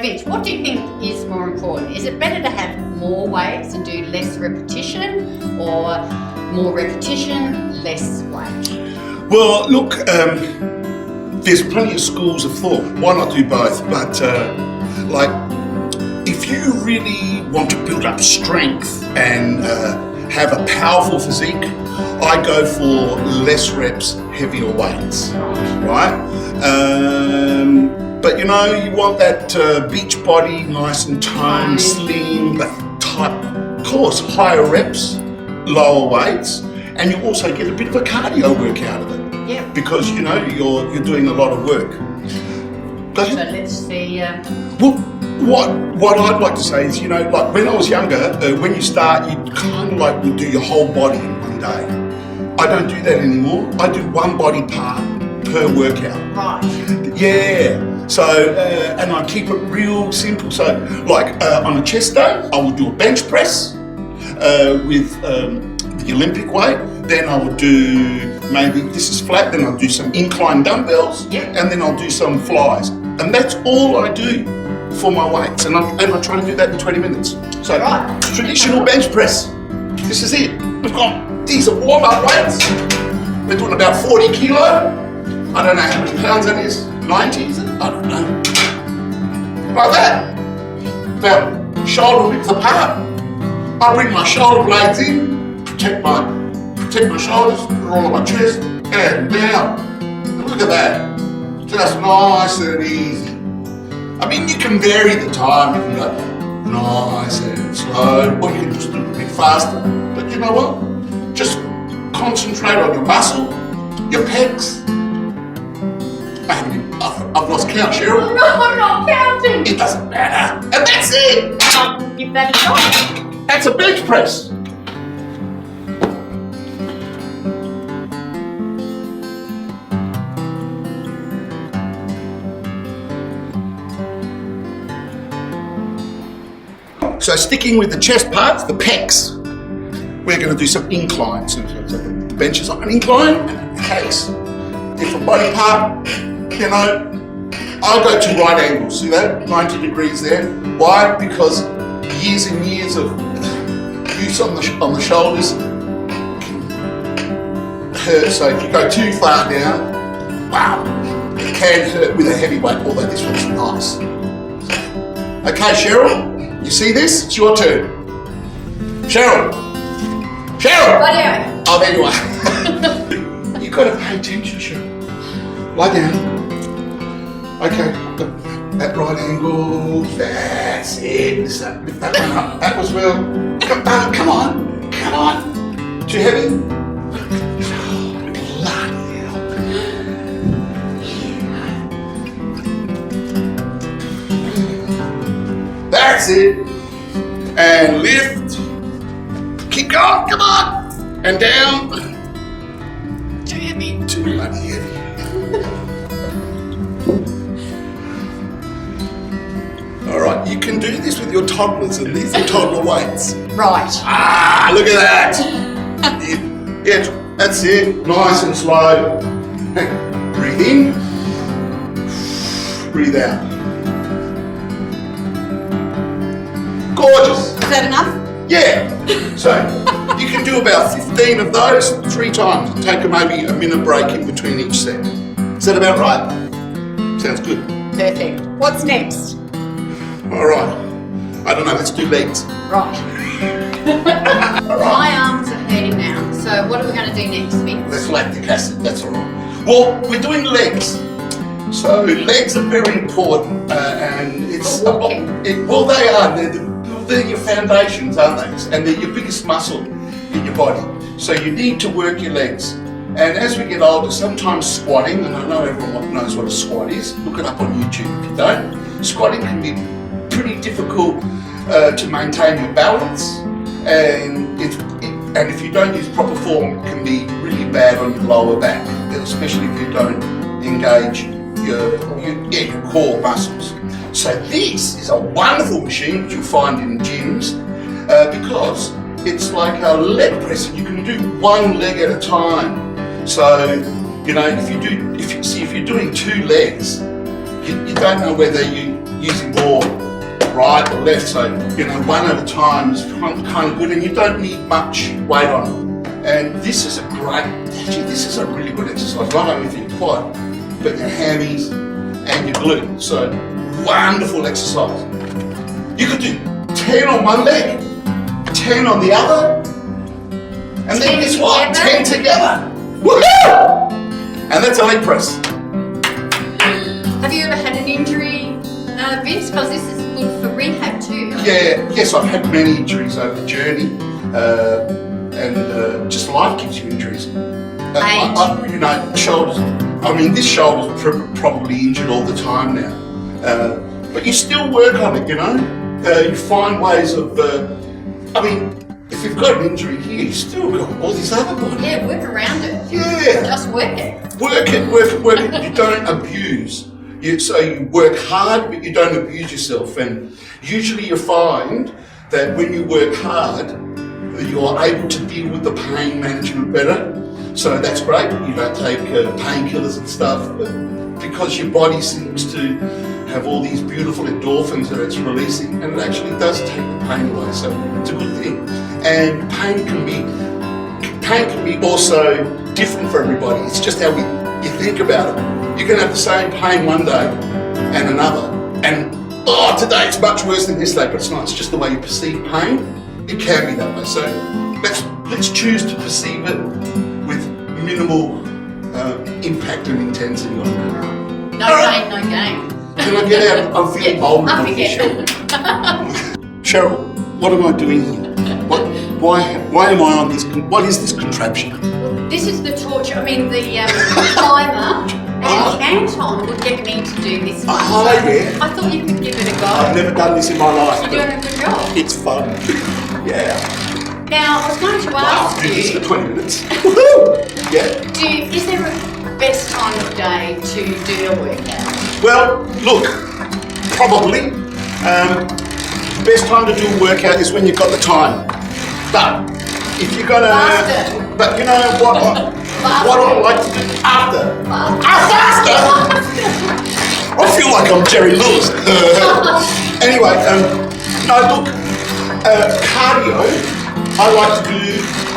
Vince, what do you think is more important? Is it better to have more weights and do less repetition, or more repetition, less weight? Well, look, there's plenty of schools of thought. Why not do both? But if you really want to build up strength and have a powerful physique, I go for less reps, heavier weights, right? But you know, you want that beach body, nice and toned, slim, but tight. Of course, higher reps, lower weights, and you also get a bit of a cardio workout of it. Yeah. Because you know you're doing a lot of work. So let's see. Well, what I'd like to say is, you know, like when I was younger, when you start, you kind of like you do your whole body in one day. I don't do that anymore. I do one body part per workout. Right. Yeah. So, and I keep it real simple. So, like on a chest day, I will do a bench press with the Olympic weight. Then I will do, maybe this is flat, then I'll do some incline dumbbells, and then I'll do some flies. And that's all I do for my weights. And I try to do that in 20 minutes. So, traditional bench press. This is it. We've got, these are warm-up weights. We're doing about 40 kilo. I don't know how many pounds that is. 90, is it? I don't know. Like that. About shoulder width apart. I bring my shoulder blades in, protect my shoulders, put it all on my chest, and down. And look at that. Just nice and easy. I mean, you can vary the time. You can go nice and slow, or you can just do it a bit faster. But you know what? Just concentrate on your muscle, your pecs. I've lost count, Cheryl. No, I'm not counting. It doesn't matter. And that's it. I'll give that a shot. That's a bench press. So sticking with the chest parts, the pecs, we're going to do some inclines. So the bench is on an incline and it takes different body part. You know, I'll go to right angles, see that? 90 degrees there. Why? Because years and years of use on the shoulders can hurt. So if you go too far down, wow, it can hurt with a heavy weight, although this one's nice. Okay, Cheryl, you see this? It's your turn. Cheryl! Rightio. Oh, there you are. You've got to pay attention, Cheryl. Lie down. Okay, at right angle, that's it. Lift that one up. That was well. Come on. Too heavy? Oh, bloody hell. That's it. And lift. Keep going, come on. And down. Too heavy. Too bloody heavy. Alright, you can do this with your toddlers, and these are toddler weights. Right. Ah, look at that. Yeah, that's it. Nice and slow. Breathe in. Breathe out. Gorgeous. Is that enough? Yeah. So, you can do about 15 of those 3 times. Take maybe a minute break in between each set. Is that about right? Sounds good. Perfect. What's next? All right. I don't know, let's do legs. Right. My arms are hurting now. So what are we going to do next, Vince? That's lactic acid, that's all right. Well, we're doing legs. So legs are very important, and it's well, they are. They're your foundations, aren't they? And they're your biggest muscle in your body. So you need to work your legs. And as we get older, sometimes squatting, and I know everyone knows what a squat is. Look it up on YouTube if you don't. Squatting can be pretty difficult to maintain your balance, and if you don't use proper form, it can be really bad on your lower back, especially if you don't engage your core muscles. So this is a wonderful machine which you'll find in gyms because it's like a leg press, and you can do one leg at a time. So you know, if you're doing 2 legs, you don't know whether using more right or left. So, one at a time is kind of good, and you don't need much weight on it. And this is this is a really good exercise, not only for your quad, but your hammies and your glute. So, wonderful exercise. You could do 10 on one leg, 10 on the other, and then guess what? 10 together. Woohoo! And that's a leg press. Have you ever had an injury, Vince? Because this is good for rehab too. Yes, I've had many injuries over the journey, and just life gives you injuries. Shoulders. I mean, this shoulder's probably injured all the time now, but you still work on it. You find ways of. If you've got an injury here, you still got all these other bodies. Yeah, work around it. Yeah. Just work it. Work it. You don't abuse. So you work hard, but you don't abuse yourself. And usually you find that when you work hard, you're able to deal with the pain management better. So that's great. You don't take painkillers and stuff, but because your body seems to have all these beautiful endorphins that it's releasing, and it actually does take the pain away. So it's a good thing. And pain can be also different for everybody. It's just how you think about it. You can have the same pain one day and another, and today it's much worse than yesterday, but it's not. It's just the way you perceive pain. It can be that way. So let's choose to perceive it with minimal impact and intensity on it. No pain, no gain. Can I get out? I'm feeling old now. Cheryl, what am I doing here? Why am I on this? What is this contraption? This is the torture. The climber and Anton would get me to do this one. Yeah. I thought you could give it a go. I've never done this in my life. You're doing a good job. It's fun. Yeah. Now, I was going to ask do this you. for 20 minutes. Woohoo! Yeah. Is there a best time of day to do your workout? Well, look, probably. The best time to do a workout is when you've got the time. But if you're gonna, Faster. But you know what? What I like to do after. Faster. I feel like I'm Jerry Lewis. Anyway, cardio. I like to do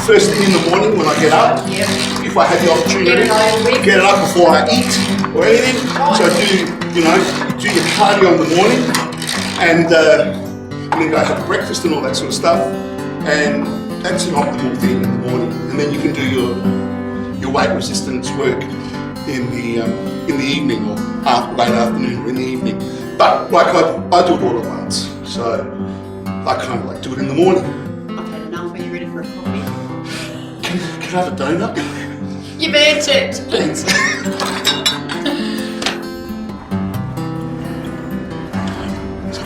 first thing in the morning when I get up. Yep. If I have the opportunity, get it up before I eat or anything. So do your cardio in the morning, and then go have breakfast and all that sort of stuff. And that's an optimal thing in the morning. And then you can do your weight resistance work in the evening or late afternoon or in the evening. But I do it all at once. So I kind of like do it in the morning. I've had enough. Are you ready for a coffee? Can I have a donut? You've earned it. Thanks.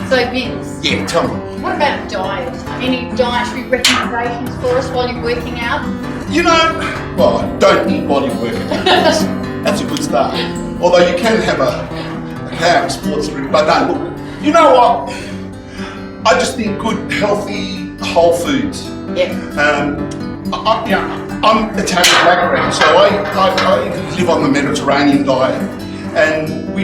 So Vince. Yeah, tell me. What about diet? Any dietary recommendations for us while you're working out? Don't eat while you're working out. That's a good start. Although you can have a sports drink, but no, look, you know what? I just think good, healthy, whole foods. Yeah. I'm Italian background, so I live on the Mediterranean diet, and we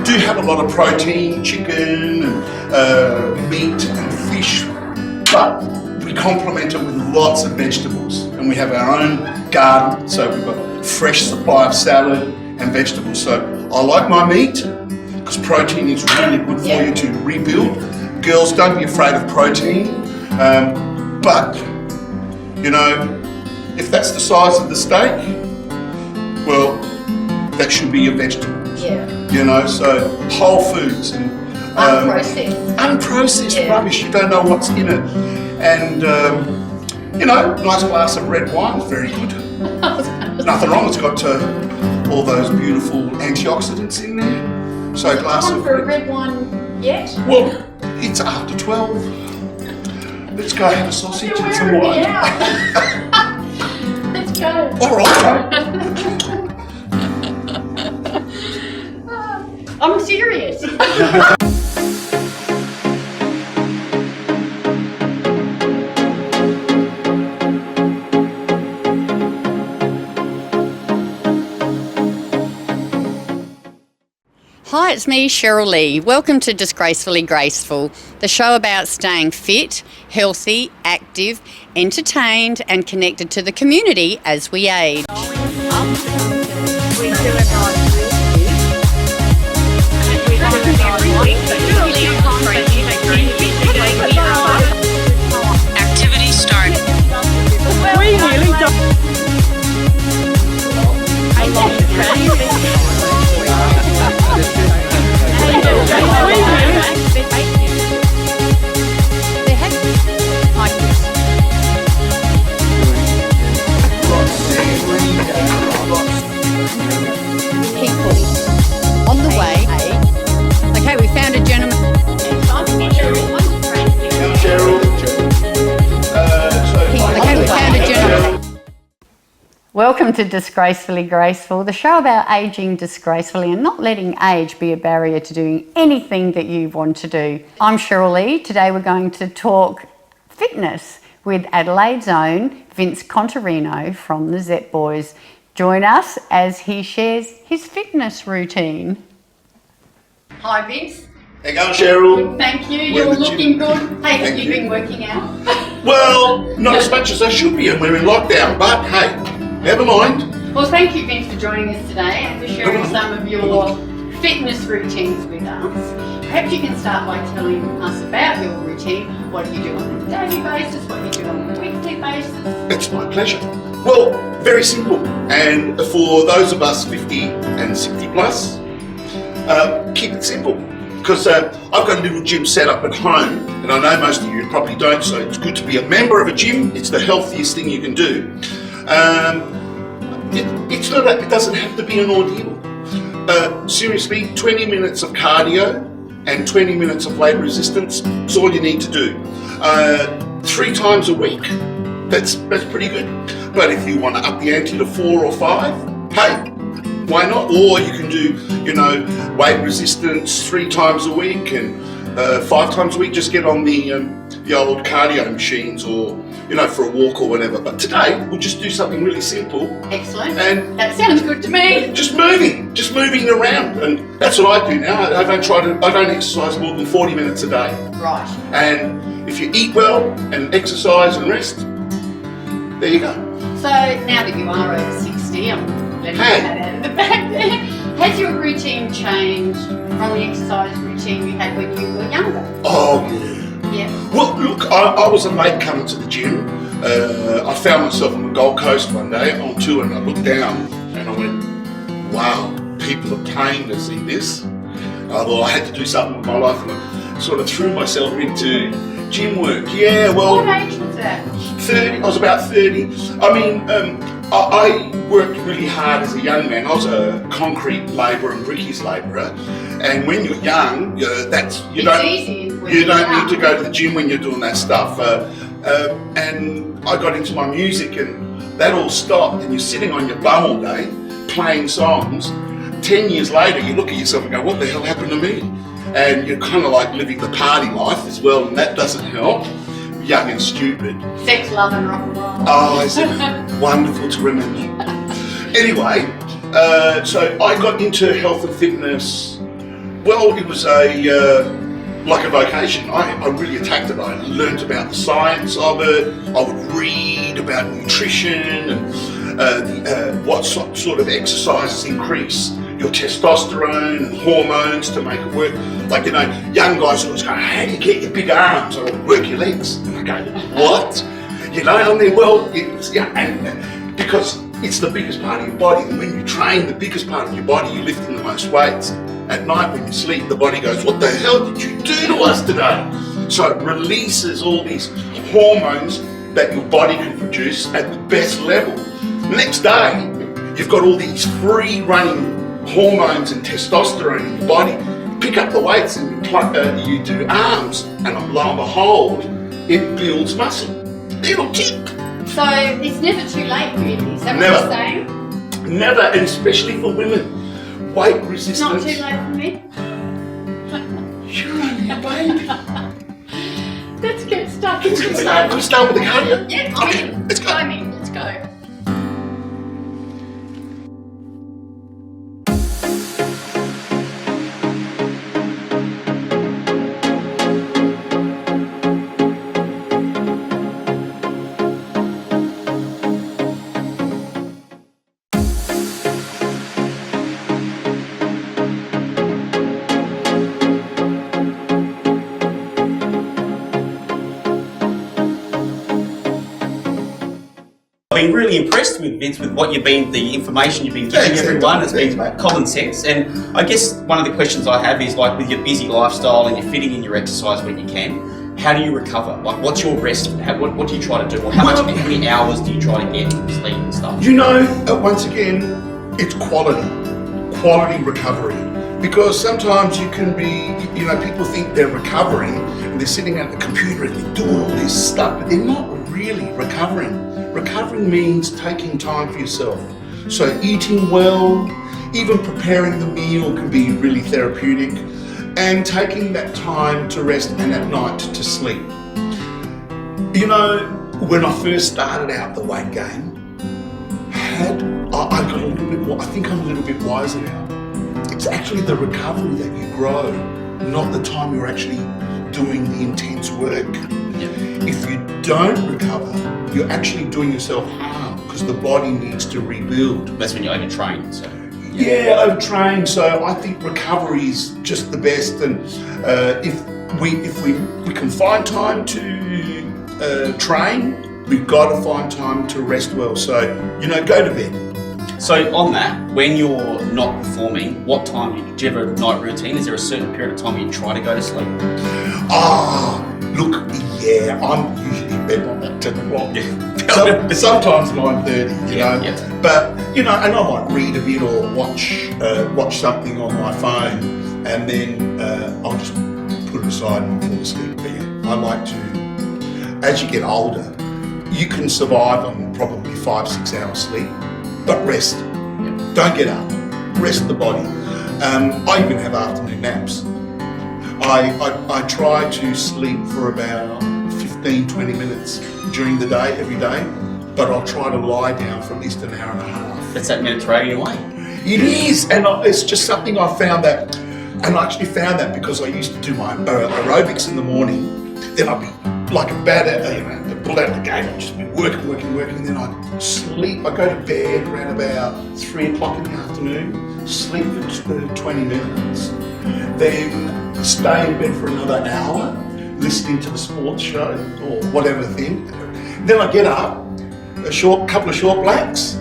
do have a lot of protein, chicken, and meat and fish, but we complement it with lots of vegetables, and we have our own garden, so we've got a fresh supply of salad and vegetables. So I like my meat because protein is really good for you to rebuild. Girls, don't be afraid of protein, but if that's the size of the steak, well, that should be your vegetables. Yeah. So whole foods and unprocessed rubbish. You don't know what's in it, and nice glass of red wine is very good. Nothing wrong. It's got all those beautiful antioxidants in there. So a glass Time of for a red wine yet? Well, it's after 12. Let's go have a sausage and some wine. Let's go. All right. I'm serious. Hi, it's me, Cheryl Lee. Welcome to Disgracefully Graceful, the show about staying fit, healthy, active, entertained and connected to the community as we age. Activity start. We nearly died. People on the way. Okay, we found a gentleman. Okay, we found a gentleman. Welcome to Disgracefully Graceful, the show about ageing disgracefully and not letting age be a barrier to doing anything that you want to do. I'm Cheryl Lee. Today we're going to talk fitness with Adelaide's own Vince Contarino from the Zet Boys. Join us as he shares his fitness routine. Hi Vince. How you going, Cheryl? Thank you, We're you're in the gym. looking good. Hey, have Thank you you. been working out? Well, not as much as I should be, and we're in lockdown, but hey, never mind. Well, thank you Vince for joining us today and for sharing some of your fitness routines with us. Perhaps you can start by telling us about your routine. What do you do on a daily basis? What do you do on a weekly basis? It's my pleasure. Well, very simple. And for those of us 50 and 60 plus, keep it simple. Because I've got a little gym set up at home, and I know most of you probably don't, so it's good to be a member of a gym. It's the healthiest thing you can do. It doesn't have to be an ordeal. Seriously, 20 minutes of cardio and 20 minutes of weight resistance is all you need to do. 3 times a week, that's pretty good. But if you want to up the ante to 4 or 5, hey, why not? Or you can do, weight resistance 3 times a week and 5 times a week. Just get on the old cardio machines or, for a walk or whatever. But today we'll just do something really simple. Excellent. And that sounds good to me. Just moving around, and that's what I do now. I don't exercise more than 40 minutes a day. Right. And if you eat well and exercise and rest, there you go. So now that you are over 60, I'm letting that out of the back there. Has your routine changed from the exercise routine you had when you were younger? Oh yeah. Yeah. Well, look, I was a late comer to the gym. I found myself on the Gold Coast one day on tour, and I looked down and I went, wow, people are paying to see this. I thought I had to do something with my life, and I sort of threw myself into gym work. Yeah, well, What age was that? 30. I was about 30. I mean, I worked really hard as a young man. I was a concrete labourer and brickies labourer, and when you're young, you don't need to go to the gym when you're doing that stuff. And I got into my music, and that all stopped. And you're sitting on your bum all day playing songs. 10 years later, you look at yourself and go, "What the hell happened to me?" And you're kind of like living the party life as well, and that doesn't help. Young and stupid. Sex, love and rock and roll. Oh, is it wonderful to remember? Anyway, so I got into health and fitness. Well, it was like a vocation. I really attacked it. I learnt about the science of it. I would read about nutrition and what sort of exercises increase your testosterone and hormones to make it work. Like, young guys always go, "How do you get your big arms?" Or "Work your legs." And I go, "What?" I mean, well, and because it's the biggest part of your body, and when you train the biggest part of your body, you're lifting the most weights. At night when you sleep, the body goes, "What the hell did you do to us today?" So it releases all these hormones that your body can produce at the best level. Next day, you've got all these free running hormones and testosterone in your body. Pick up the weights and you do arms, and lo and behold, it builds muscle. Little tip. So it's never too late, really. Is that Never. what you're saying? Never, and especially for women. Weight resistance. It's not too late for me. You're only a baby. Let's get stuck. Can we start with the cardio? Yeah, Okay, let's go. I'm in. Let's go. I've been really impressed with Vince, with what you've been, the information you've been giving everyone. It's been common sense. And I guess one of the questions I have is, like, with your busy lifestyle and you're fitting in your exercise when you can, how do you recover? Like, what's your rest? What do you try to do? Or how many hours do you try to get sleep and stuff? You know, once again, it's quality recovery. Because sometimes you can be, you know, people think they're recovering and they're sitting at the computer and they're doing all this stuff, but they're not really recovering. Recovering means taking time for yourself. So eating well, even preparing the meal can be really therapeutic, and taking that time to rest and at night to sleep. You know, when I first started out the weight gain, I got a little bit more, I think I'm a little bit wiser now. It's actually the recovery that you grow, not the time you're actually doing the intense work. If you don't recover, you're actually doing yourself harm because the body needs to rebuild. That's when you overtrain. So. Yeah, overtrain. So I think recovery is just the best. And if we can find time to train, we've got to find time to rest well. So, you know, go to bed. So on that, when you're not performing, what time do you have a night routine? Is there a certain period of time when you try to go to sleep? Look, yeah, I'm usually in bed by about 10 o'clock. Sometimes 9:30, you know. Yeah. But, you know, and I might read a bit or watch something on my phone, and then I'll just put it aside and fall asleep. But yeah, I like to, as you get older, you can survive on probably 5-6 hours sleep. But rest. Don't get up. Rest the body. I even have afternoon naps. I try to sleep for about 15-20 minutes during the day, every day, but I'll try to lie down for at least an hour and a half. That's that Mediterranean way. It is, and it's just something I found that, and I actually found that because I used to do my aerobics in the morning, then I'd be like a bad, pull out the gate, I'd just be working, and then I'd sleep. I go to bed around about 3 o'clock in the afternoon, sleep for 20 minutes, then stay in bed for another hour, listening to the sports show or whatever thing. Then I get up, couple of short blacks,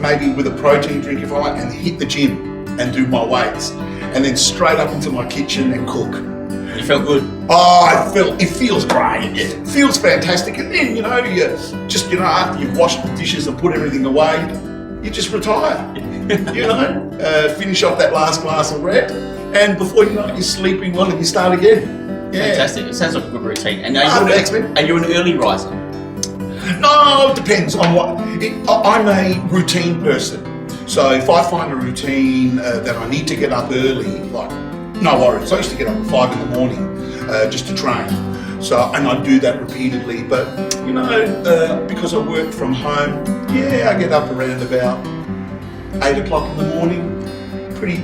maybe with a protein drink if I want, and hit the gym and do my weights, and then straight up into my kitchen and cook. You felt good? Oh, it feels great. It feels fantastic. And then, you know, after you've washed the dishes and put everything away, you just retire. You know, finish off that last glass of red, and before you know it, you're sleeping well and you start again. Yeah. Fantastic. It sounds like a good routine. And are you an early riser? No, it depends on what. I'm a routine person. So if I find a routine that I need to get up early, like, no worries. I used to get up at 5 in the morning just to train. So, and I do that repeatedly. But, you know, because I work from home, I get up around about 8 o'clock in the morning. Pretty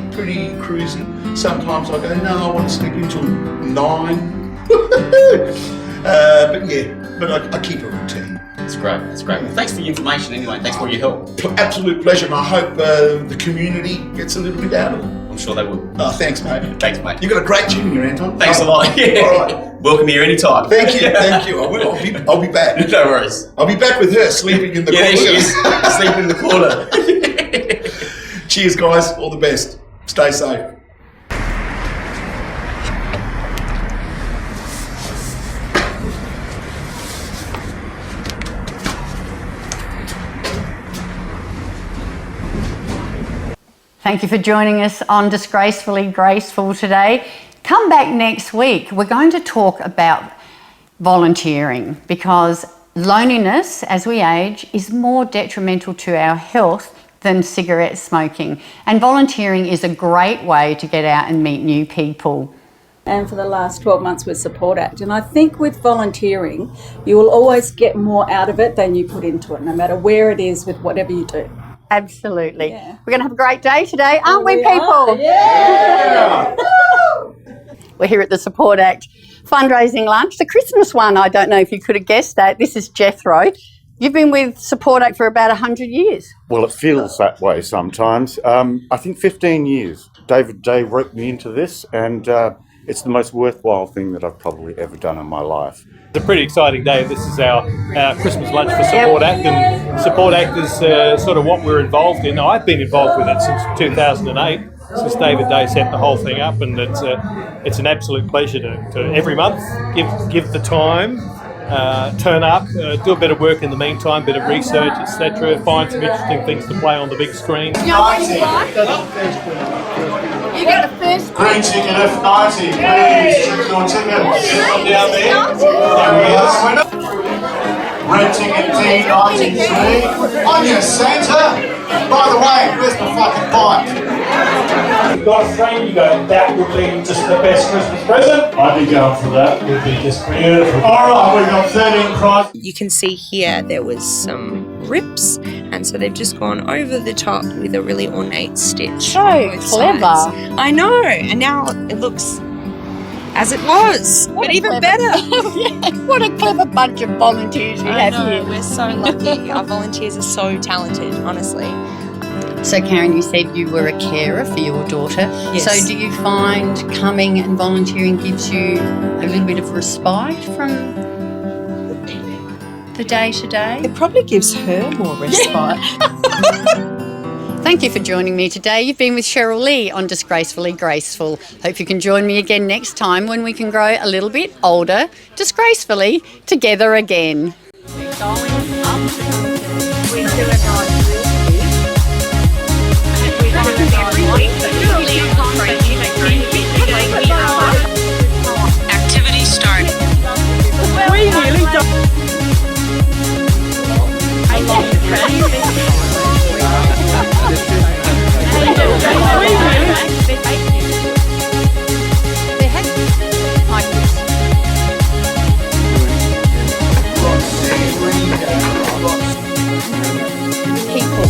cruisy. Sometimes I go, no, I want to sleep until 9. But I keep a routine. That's great. Well, thanks for the information anyway. Thanks for your help. Absolute pleasure, and I hope the community gets a little bit out of it. I'm sure they will. Oh, thanks, mate. Thanks, mate. You've got a great gym here, Anton. Thanks a lot. Yeah. All right. Welcome here anytime. Thank you. I will. I'll be back. No worries. I'll be back with her sleeping in the corner. Yeah, she is. Sleeping in the corner. Cheers, guys. All the best. Stay safe. Thank you for joining us on Disgracefully Graceful today. Come back next week. We're going to talk about volunteering, because loneliness as we age is more detrimental to our health than cigarette smoking. And volunteering is a great way to get out and meet new people. And for the last 12 months with Support Act. And I think with volunteering, you will always get more out of it than you put into it, no matter where it is with whatever you do. Absolutely. Yeah. We're going to have a great day today, aren't we, people? Are. Yeah! We're here at the Support Act fundraising lunch, the Christmas one. I don't know if you could have guessed that. This is Jethro. You've been with Support Act for about 100 years. Well, it feels that way sometimes. I think 15 years. David Day roped me into this, and It's the most worthwhile thing that I've probably ever done in my life. It's a pretty exciting day. This is our Christmas lunch for Support Act, and Support Act is sort of what we're involved in. I've been involved with it since 2008, since David Day set the whole thing up, and it's an absolute pleasure to every month give the time, turn up, do a bit of work in the meantime, bit of research, etc. Find some interesting things to play on the big screen. You get the first Green ticket F90, please. Check your ticket. Come down there. Red ticket D93. I'm your Santa. By the way, where's my fucking bike? You've got a friend, you go, that would be just the best Christmas present. I'd be going for that. It would be just beautiful. Alright, we've got 13 prizes. You can see here there was some rips, and so they've just gone over the top with a really ornate stitch. So on both clever. sides. I know, and now it looks as it was, but even better. What a clever bunch of volunteers we I have know, here. we're so lucky. Our volunteers are so talented, honestly. So Karen, you said you were a carer for your daughter. Yes. So do you find coming and volunteering gives you a little bit of respite from the day-to-day? It probably gives her more respite. Thank you for joining me today. You've been with Cheryl Lee on Disgracefully Graceful. Hope you can join me again next time when we can grow a little bit older, disgracefully, together again. Activity start. We nearly done. People